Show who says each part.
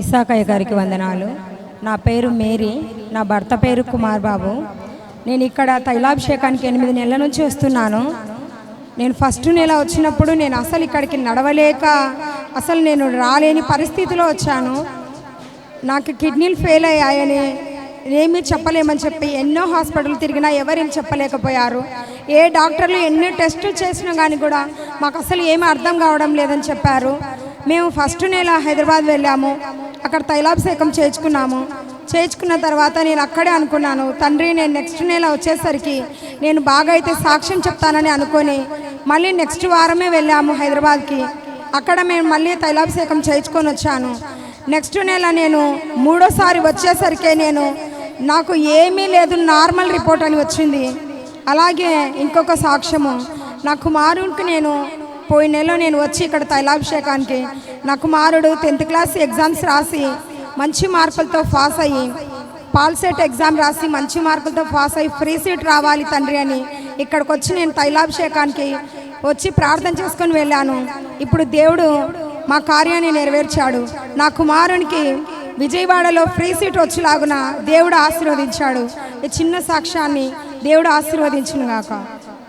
Speaker 1: ఇసాకయ్య గారికి వందనాలు. నా పేరు మేరీ, నా భర్త పేరు కుమార్ బాబు. నేను ఇక్కడ తైలాభిషేకానికి 8 నెలల నుంచి వస్తున్నాను. నేను ఫస్ట్ నెల వచ్చినప్పుడు నేను అసలు ఇక్కడికి నడవలేక అసలు నేను రాలేని పరిస్థితిలో వచ్చాను. నాకు కిడ్నీలు ఫెయిల్ అయ్యాయని ఏమీ చెప్పలేమని చెప్పి ఎన్నో హాస్పిటల్ తిరిగినా ఎవరేం చెప్పలేకపోయారు. ఏ డాక్టర్లు ఎన్ని టెస్టులు చేసినా కానీ కూడా మాకు అసలు ఏమీ అర్థం కావడం లేదని చెప్పారు. మేము ఫస్ట్ నెల హైదరాబాద్ వెళ్ళాము. అక్కడ తైలాభిషేకం చేయించుకున్న తర్వాత నేను అక్కడే అనుకున్నాను, తండ్రి నేను నెక్స్ట్ నెల వచ్చేసరికి నేను బాగా అయితే సాక్ష్యం చెప్తానని అనుకొని మళ్ళీ నెక్స్ట్ వారమే వెళ్ళాము హైదరాబాద్కి. అక్కడ మేము మళ్ళీ తైలాభిషేకం చేయించుకొని వచ్చాను. నెక్స్ట్ నెల నేను 3వ వచ్చేసరికి నాకు ఏమీ లేదు, నార్మల్ రిపోర్ట్ అని వచ్చింది. అలాగే ఇంకొక సాక్ష్యము, నా కుమారుడికి నేను పోయిన నెలలో నేను వచ్చి ఇక్కడ తైలాభిషేకానికి నా కుమారుడు 10th క్లాస్ ఎగ్జామ్స్ రాసి మంచి మార్కులతో పాస్ అయ్యి పాల్సెట్ ఎగ్జామ్ రాసి మంచి మార్కులతో పాస్ అయ్యి ఫ్రీ సీట్ రావాలి తండ్రి అని ఇక్కడికి వచ్చి నేను తైలాభిషేకానికి వచ్చి ప్రార్థన చేసుకొని వెళ్ళాను. ఇప్పుడు దేవుడు మా కార్యాన్ని నెరవేర్చాడు. నా కుమారునికి విజయవాడలో ఫ్రీ సీట్ వచ్చేలాగున దేవుడు ఆశీర్వదించాడు. ఈ చిన్న సాక్ష్యాన్ని దేవుడు ఆశీర్వదించును గాక.